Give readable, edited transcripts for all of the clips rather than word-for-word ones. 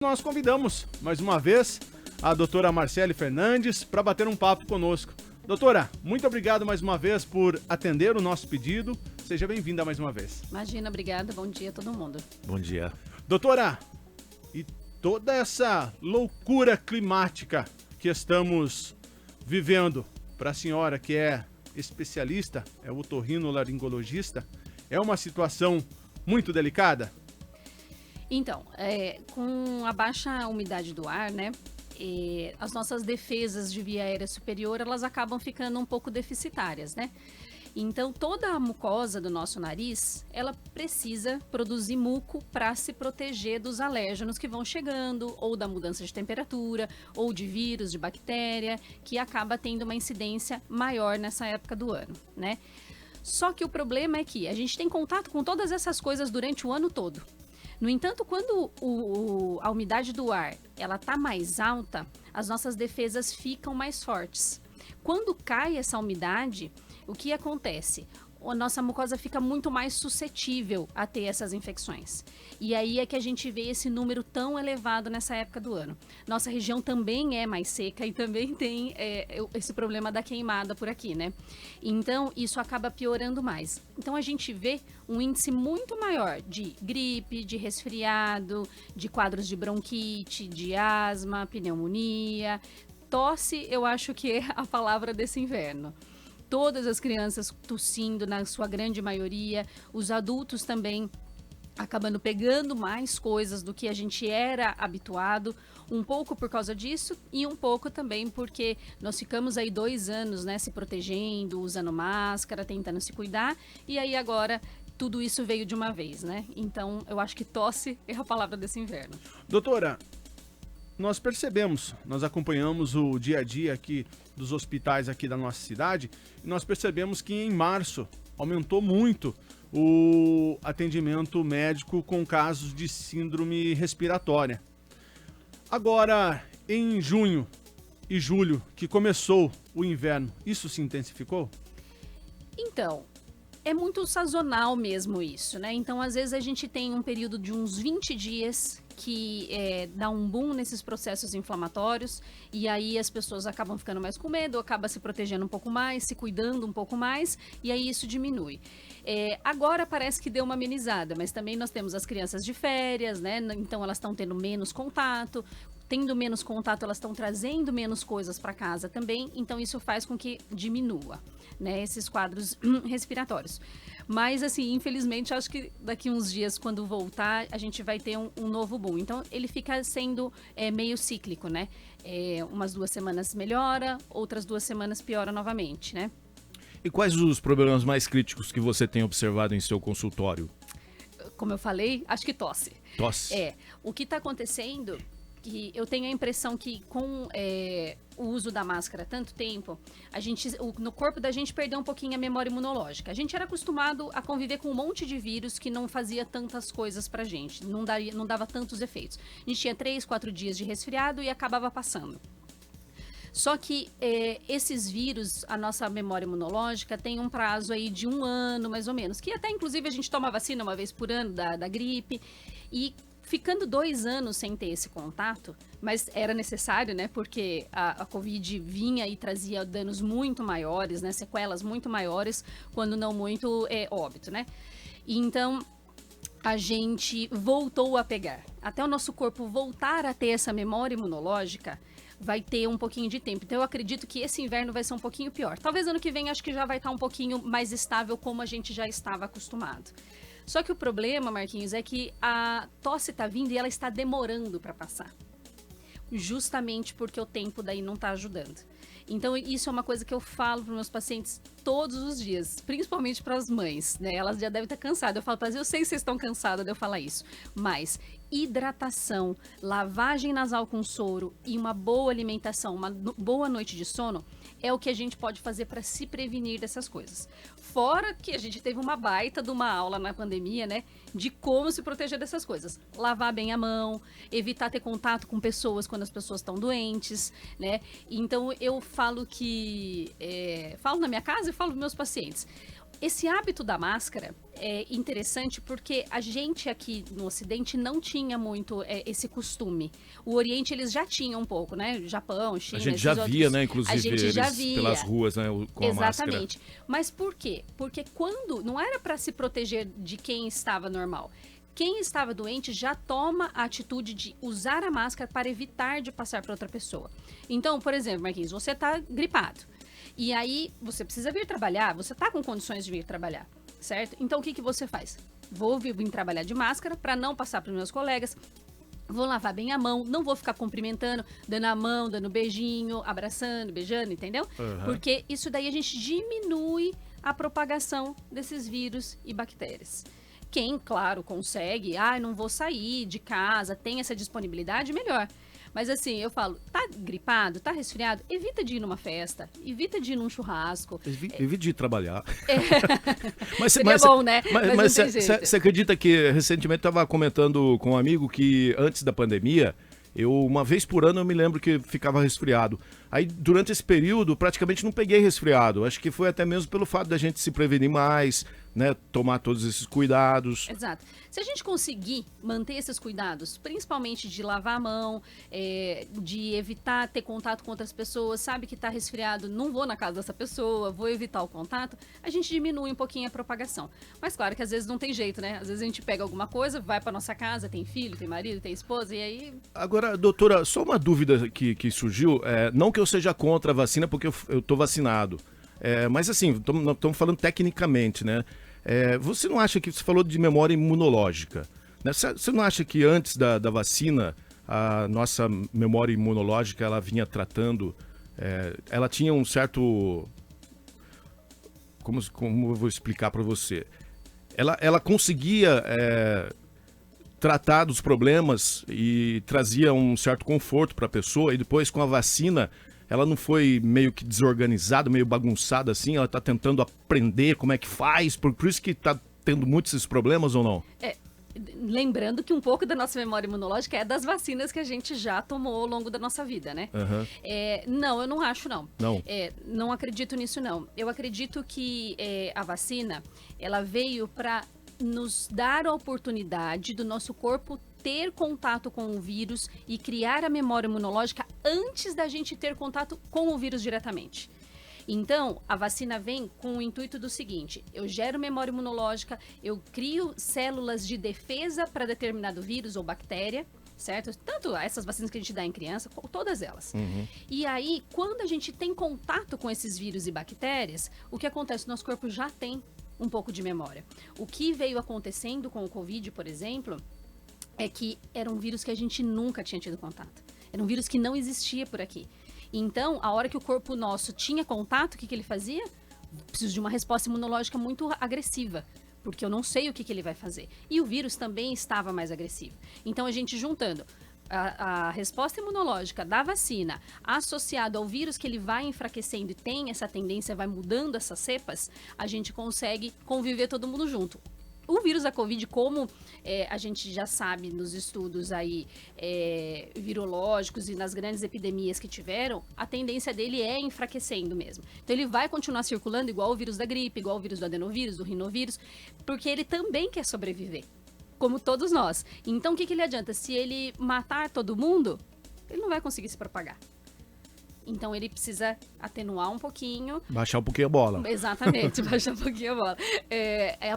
Nós convidamos, mais uma vez, a doutora Marcele Fernandes para bater um papo conosco. Doutora, muito obrigado mais uma vez por atender o nosso pedido. Seja bem-vinda mais uma vez. Imagina, obrigada. Bom dia a todo mundo. Bom dia. Doutora, e toda essa loucura climática que estamos vivendo, para a senhora que é especialista, é otorrinolaringologista, é uma situação muito delicada? Então, com a baixa umidade do ar, né, as nossas defesas de via aérea superior, elas acabam ficando um pouco deficitárias, né? Então, toda a mucosa do nosso nariz, ela precisa produzir muco para se proteger dos alérgenos que vão chegando, ou da mudança de temperatura, ou de vírus, de bactéria, que acaba tendo uma incidência maior nessa época do ano, né? Só que o problema é que a gente tem contato com todas essas coisas durante o ano todo. No entanto, quando a umidade do ar ela está mais alta, as nossas defesas ficam mais fortes. Quando cai essa umidade, o que acontece? A nossa mucosa fica muito mais suscetível a ter essas infecções. E aí é que a gente vê esse número tão elevado nessa época do ano. Nossa região também é mais seca e também tem esse problema da queimada por aqui, né? Então, isso acaba piorando mais. Então, a gente vê um índice muito maior de gripe, de resfriado, de quadros de bronquite, de asma, pneumonia. Tosse, eu acho que é a palavra desse inverno. Todas as crianças tossindo, na sua grande maioria, os adultos também acabando pegando mais coisas do que a gente era habituado, um pouco por causa disso e um pouco também porque nós ficamos aí 2 anos, né, se protegendo, usando máscara, tentando se cuidar, e aí agora tudo isso veio de uma vez, né? Então eu acho que tosse é a palavra desse inverno. Doutora, nós percebemos, nós acompanhamos o dia a dia aqui dos hospitais aqui da nossa cidade e nós percebemos que em março aumentou muito o atendimento médico com casos de síndrome respiratória. Agora, em junho e julho, que começou o inverno, isso se intensificou? Então, é muito sazonal mesmo isso, né? Então, às vezes a gente tem um período de uns 20 dias que dá um boom nesses processos inflamatórios e aí as pessoas acabam ficando mais com medo, acabam se protegendo um pouco mais, se cuidando um pouco mais e aí isso diminui. Agora parece que deu uma amenizada, mas também nós temos as crianças de férias, né? Então elas estão tendo menos contato. Tendo menos contato, elas estão trazendo menos coisas para casa também, então isso faz com que diminua, né, esses quadros respiratórios. Mas, assim, infelizmente, acho que daqui uns dias, quando voltar, a gente vai ter um novo boom. Então, ele fica sendo meio cíclico, né? Umas 2 semanas melhora, outras 2 semanas piora novamente, né? E quais os problemas mais críticos que você tem observado em seu consultório? Como eu falei, acho que tosse. Tosse? O que está acontecendo... que eu tenho a impressão que com o uso da máscara há tanto tempo, no corpo da gente perdeu um pouquinho a memória imunológica. A gente era acostumado a conviver com um monte de vírus que não fazia tantas coisas pra gente, não dava tantos efeitos. A gente tinha 3, 4 dias de resfriado e acabava passando. Só que esses vírus, a nossa memória imunológica tem um prazo aí de 1 ano, mais ou menos, que até inclusive a gente toma vacina uma vez por ano da gripe e ficando 2 anos sem ter esse contato, mas era necessário, né? Porque a Covid vinha e trazia danos muito maiores, né? Sequelas muito maiores, quando não muito óbito, né? E então, a gente voltou a pegar. Até o nosso corpo voltar a ter essa memória imunológica, vai ter um pouquinho de tempo. Então, eu acredito que esse inverno vai ser um pouquinho pior. Talvez ano que vem, acho que já vai estar um pouquinho mais estável, como a gente já estava acostumado. Só que o problema, Marquinhos, é que a tosse tá vindo e ela está demorando para passar. Justamente porque o tempo daí não tá ajudando. Então, isso é uma coisa que eu falo para meus pacientes todos os dias, principalmente para as mães, né? Elas já devem estar cansadas. Eu falo para elas, eu sei que vocês estão cansadas de eu falar isso, mas hidratação, lavagem nasal com soro e uma boa alimentação, uma boa noite de sono é o que a gente pode fazer para se prevenir dessas coisas. Fora que a gente teve uma baita de uma aula na pandemia, né? De como se proteger dessas coisas. Lavar bem a mão, evitar ter contato com pessoas quando as pessoas estão doentes, né? Então, eu falo que... falo na minha casa e falo para meus pacientes. esse hábito da máscara é interessante porque a gente aqui no Ocidente não tinha muito esse costume. O Oriente eles já tinham um pouco, né? Japão, China, A gente já via, outros, né? Inclusive a gente já eles via. pelas ruas, né? Com a máscara. Exatamente. Mas por quê? Porque quando não era para se proteger de quem estava normal. Quem estava doente já toma a atitude de usar a máscara para evitar de passar para outra pessoa. Então, por exemplo, Marquinhos, você está gripado. E aí, você precisa vir trabalhar, você está com condições de vir trabalhar, certo? Então, o que você faz? Vou vir trabalhar de máscara para não passar para os meus colegas, vou lavar bem a mão, não vou ficar cumprimentando, dando a mão, dando beijinho, abraçando, beijando, entendeu? Uhum. Porque isso daí a gente diminui a propagação desses vírus e bactérias. Quem, claro, consegue, não vou sair de casa, tem essa disponibilidade, melhor. Mas assim, eu falo, tá gripado, tá resfriado, evita de ir numa festa, evita de ir num churrasco. Evite de trabalhar. Seria bom, né? Mas você acredita que recentemente eu estava comentando com um amigo que antes da pandemia, uma vez por ano eu me lembro que ficava resfriado. Aí durante esse período praticamente não peguei resfriado. Acho que foi até mesmo pelo fato da gente se prevenir mais, né? Tomar todos esses cuidados. Exato. Se a gente conseguir manter esses cuidados, principalmente de lavar a mão, de evitar ter contato com outras pessoas, sabe que está resfriado, não vou na casa dessa pessoa, vou evitar o contato, a gente diminui um pouquinho a propagação. Mas claro que às vezes não tem jeito, né? Às vezes a gente pega alguma coisa, vai para nossa casa, tem filho, tem marido, tem esposa, e aí... Agora, doutora, só uma dúvida que surgiu, não que eu seja contra a vacina, porque eu tô vacinado, mas assim, estamos falando tecnicamente, né? Você não acha que, você falou de memória imunológica, né? Você não acha que antes da vacina, a nossa memória imunológica, ela vinha tratando, ela tinha um certo... Como eu vou explicar para você? Ela conseguia tratar dos problemas e trazia um certo conforto para a pessoa, e depois com a vacina ela não foi meio que desorganizada, meio bagunçada assim, ela está tentando aprender como é que faz, por isso que está tendo muitos esses problemas ou não? Lembrando que um pouco da nossa memória imunológica é das vacinas que a gente já tomou ao longo da nossa vida, né? Uhum. Não, eu não acho, não. Não? Não acredito nisso, não. Eu acredito que a vacina, ela veio para nos dar a oportunidade do nosso corpo ter contato com o vírus e criar a memória imunológica antes da gente ter contato com o vírus diretamente. Então, a vacina vem com o intuito do seguinte: eu gero memória imunológica, eu crio células de defesa para determinado vírus ou bactéria, certo? Tanto essas vacinas que a gente dá em criança, todas elas. Uhum. E aí, quando a gente tem contato com esses vírus e bactérias, o que acontece? O nosso corpo já tem um pouco de memória. O que veio acontecendo com o Covid, por exemplo, é que era um vírus que a gente nunca tinha tido contato. Era um vírus que não existia por aqui. Então, a hora que o corpo nosso tinha contato, o que ele fazia? Preciso de uma resposta imunológica muito agressiva, porque eu não sei o que ele vai fazer. E o vírus também estava mais agressivo. Então, a gente juntando a resposta imunológica da vacina associada ao vírus que ele vai enfraquecendo e tem essa tendência, vai mudando essas cepas, a gente consegue conviver todo mundo junto. O vírus da Covid, como a gente já sabe nos estudos aí virológicos e nas grandes epidemias que tiveram, a tendência dele é enfraquecendo mesmo. Então ele vai continuar circulando igual o vírus da gripe, igual o vírus do adenovírus, do rinovírus, porque ele também quer sobreviver, como todos nós. Então o que ele adianta? Se ele matar todo mundo, ele não vai conseguir se propagar. Então ele precisa atenuar um pouquinho. Baixar um pouquinho a bola. Exatamente, baixar um pouquinho a bola.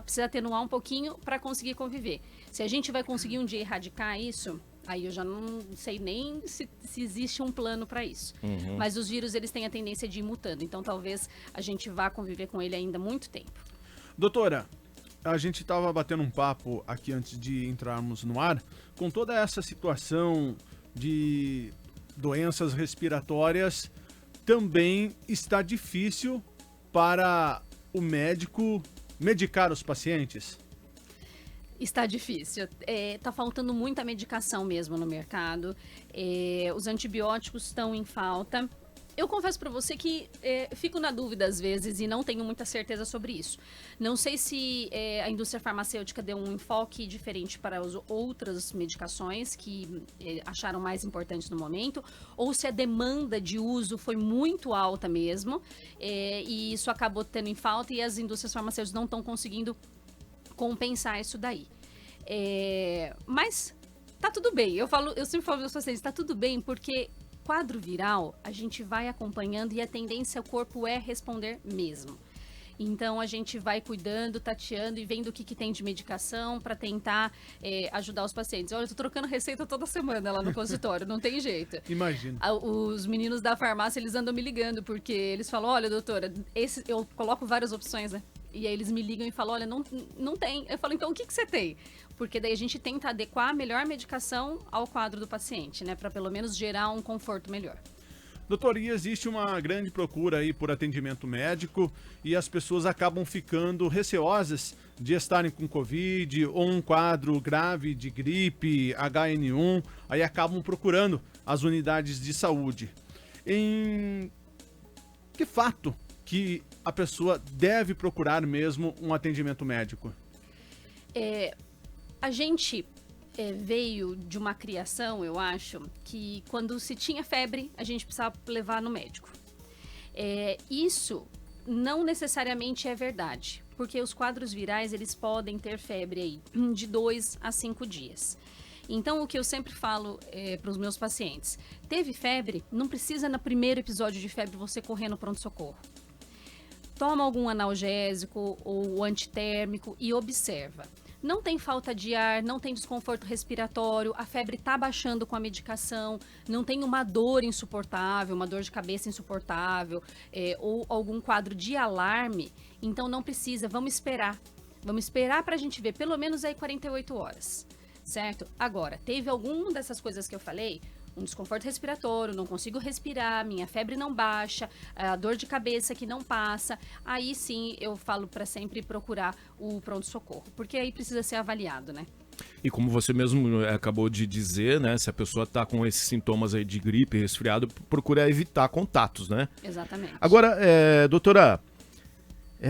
Precisa atenuar um pouquinho para conseguir conviver. Se a gente vai conseguir um dia erradicar isso, aí eu já não sei nem se existe um plano para isso. Uhum. Mas os vírus, eles têm a tendência de ir mutando. Então talvez a gente vá conviver com ele ainda muito tempo. Doutora, a gente estava batendo um papo aqui antes de entrarmos no ar, com toda essa situação de doenças respiratórias, também está difícil para o médico medicar os pacientes? Está difícil. Está faltando muita medicação mesmo no mercado. Os antibióticos estão em falta. Eu confesso para você que fico na dúvida às vezes e não tenho muita certeza sobre isso. Não sei se a indústria farmacêutica deu um enfoque diferente para as outras medicações que acharam mais importantes no momento, ou se a demanda de uso foi muito alta mesmo, e isso acabou tendo em falta e as indústrias farmacêuticas não estão conseguindo compensar isso daí. Mas tá tudo bem. Eu sempre falo para os pacientes, tá tudo bem, porque quadro viral, a gente vai acompanhando e a tendência ao corpo é responder mesmo. Então, a gente vai cuidando, tateando e vendo o que tem de medicação para tentar ajudar os pacientes. Olha, eu tô trocando receita toda semana lá no consultório, não tem jeito. Imagina. Os meninos da farmácia, eles andam me ligando, porque eles falam, olha, doutora, eu coloco várias opções, né? E aí eles me ligam e falam, olha, não tem. Eu falo, então o que você tem? Porque daí a gente tenta adequar a melhor medicação ao quadro do paciente, né? Para pelo menos gerar um conforto melhor. Doutor, e existe uma grande procura aí por atendimento médico e as pessoas acabam ficando receosas de estarem com Covid ou um quadro grave de gripe, HN1, aí acabam procurando as unidades de saúde. Em que fato que a pessoa deve procurar mesmo um atendimento médico? A gente veio de uma criação, eu acho, que quando se tinha febre, a gente precisava levar no médico. Isso não necessariamente é verdade, porque os quadros virais, eles podem ter febre aí de 2 a 5 dias. Então, o que eu sempre falo para os meus pacientes, teve febre, não precisa no primeiro episódio de febre você correr no pronto-socorro. Toma algum analgésico ou antitérmico e observa. Não tem falta de ar, não tem desconforto respiratório, a febre está baixando com a medicação, não tem uma dor insuportável, uma dor de cabeça insuportável, ou algum quadro de alarme, então não precisa, vamos esperar. Vamos esperar para a gente ver, pelo menos aí 48 horas, certo? Agora, teve alguma dessas coisas que eu falei? Um desconforto respiratório, não consigo respirar, minha febre não baixa, a dor de cabeça que não passa, aí sim eu falo para sempre procurar o pronto-socorro, porque aí precisa ser avaliado, né? E como você mesmo acabou de dizer, né, se a pessoa está com esses sintomas aí de gripe, resfriado, procura evitar contatos, né? Exatamente. Agora, doutora,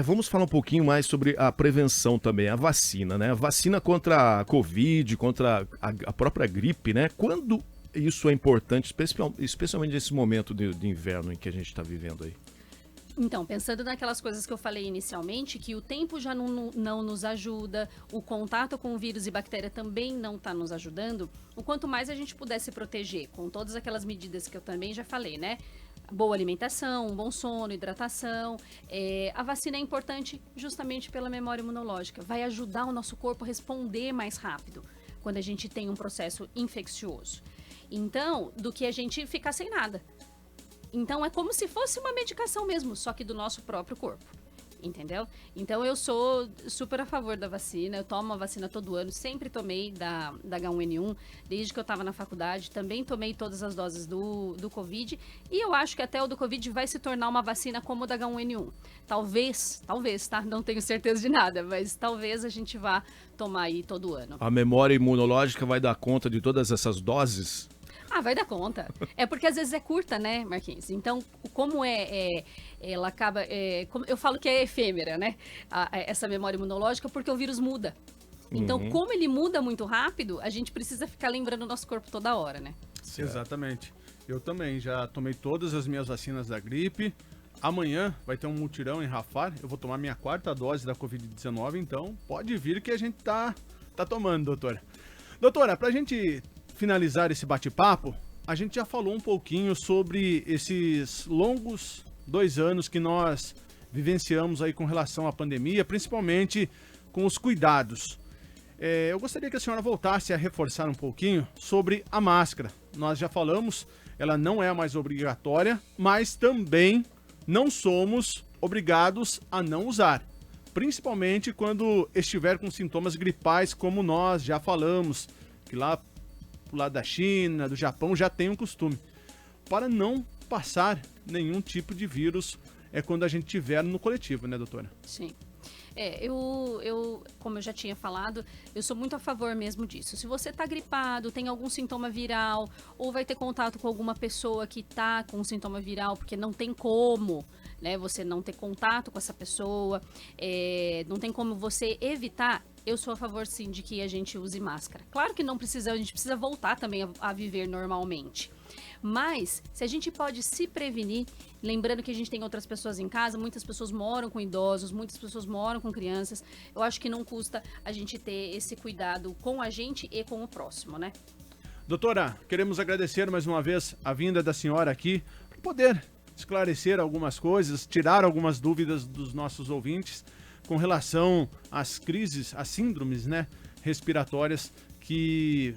vamos falar um pouquinho mais sobre a prevenção também, a vacina, né? A vacina contra a Covid, contra a própria gripe, né? Quando isso é importante, especialmente nesse momento de inverno em que a gente está vivendo aí? Então, pensando naquelas coisas que eu falei inicialmente, que o tempo já não nos ajuda, o contato com o vírus e bactéria também não está nos ajudando, o quanto mais a gente puder se proteger com todas aquelas medidas que eu também já falei, né? Boa alimentação, um bom sono, hidratação. A vacina é importante justamente pela memória imunológica. Vai ajudar o nosso corpo a responder mais rápido quando a gente tem um processo infeccioso. Então, do que a gente ficar sem nada. Então, é como se fosse uma medicação mesmo, só que do nosso próprio corpo. Entendeu? Então, eu sou super a favor da vacina. Eu tomo a vacina todo ano. Sempre tomei da H1N1, desde que eu estava na faculdade. Também tomei todas as doses do Covid. E eu acho que até o do Covid vai se tornar uma vacina como o da H1N1. Talvez, tá? Não tenho certeza de nada, mas talvez a gente vá tomar aí todo ano. A memória imunológica vai dar conta de todas essas doses? Vai dar conta. É porque às vezes é curta, né, Marquinhos? Então, como ela acaba... como eu falo que é efêmera, né? Essa memória imunológica, porque o vírus muda. Então, como ele muda muito rápido, a gente precisa ficar lembrando o nosso corpo toda hora, né? Certo. Exatamente. Eu também já tomei todas as minhas vacinas da gripe. Amanhã vai ter um mutirão em Rafar. Eu vou tomar minha 4ª dose da Covid-19, então pode vir que a gente tá tomando, doutora. Doutora, pra gente finalizar esse bate-papo, a gente já falou um pouquinho sobre esses longos 2 anos que nós vivenciamos aí com relação à pandemia, principalmente com os cuidados. Eu gostaria que a senhora voltasse a reforçar um pouquinho sobre a máscara. Nós já falamos, ela não é mais obrigatória, mas também não somos obrigados a não usar. Principalmente quando estiver com sintomas gripais, como nós já falamos, que lá do lado da China, do Japão, já tem um costume. Para não passar nenhum tipo de vírus quando a gente estiver no coletivo, né, doutora? Sim. Como eu já tinha falado, eu sou muito a favor mesmo disso. Se você tá gripado, tem algum sintoma viral, ou vai ter contato com alguma pessoa que tá com sintoma viral, porque não tem como, né, você não ter contato com essa pessoa, não tem como você evitar, eu sou a favor sim de que a gente use máscara. Claro que não precisa, a gente precisa voltar também a viver normalmente. Mas, se a gente pode se prevenir, lembrando que a gente tem outras pessoas em casa, muitas pessoas moram com idosos, muitas pessoas moram com crianças, eu acho que não custa a gente ter esse cuidado com a gente e com o próximo, né? Doutora, queremos agradecer mais uma vez a vinda da senhora aqui, para poder esclarecer algumas coisas, tirar algumas dúvidas dos nossos ouvintes com relação às crises, às síndromes, né, respiratórias que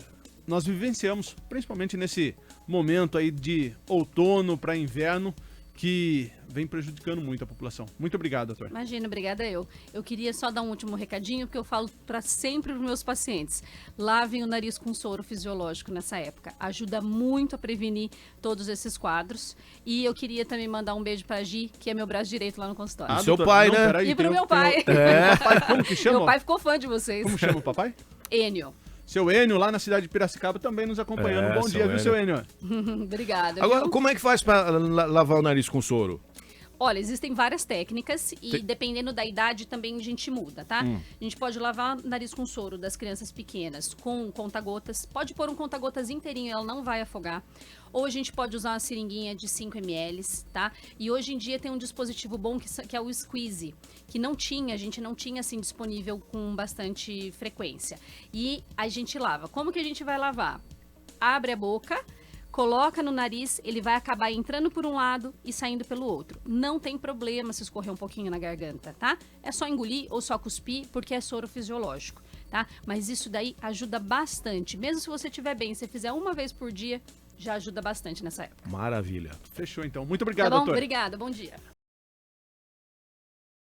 nós vivenciamos, principalmente nesse momento aí de outono para inverno, que vem prejudicando muito a população. Muito obrigado, doutor. Imagina, obrigada eu. Eu queria só dar um último recadinho, porque eu falo para sempre para os meus pacientes. Lavem o nariz com soro fisiológico nessa época. Ajuda muito a prevenir todos esses quadros. E eu queria também mandar um beijo para a Gi, que é meu braço direito lá no consultório. E seu pai, né? Peraí, E pro meu pai. Papai, como que chama? Meu pai ficou fã de vocês. Como chama o papai? Enio. Seu Enio, lá na cidade de Piracicaba, também nos acompanhando. Bom dia, viu, seu Enio? Obrigada. Agora, viu? como é que faz para lavar o nariz com soro? Olha, existem várias técnicas e dependendo da idade também a gente muda, tá? A gente pode lavar o nariz com soro das crianças pequenas com conta-gotas. Pode pôr um conta-gotas inteirinho, ela não vai afogar. Ou a gente pode usar uma seringuinha de 5 ml, tá? E hoje em dia tem um dispositivo bom que é o Squeeze, que a gente não tinha assim disponível com bastante frequência. E a gente lava. Como que a gente vai lavar? Abre a boca, coloca no nariz, ele vai acabar entrando por um lado e saindo pelo outro. Não tem problema se escorrer um pouquinho na garganta, tá? É só engolir ou só cuspir, porque é soro fisiológico, tá? Mas isso daí ajuda bastante. Mesmo se você estiver bem, se fizer uma vez por dia, já ajuda bastante nessa época. Maravilha. Fechou, então. Muito obrigado, Tá bom? doutor. Obrigada, bom dia.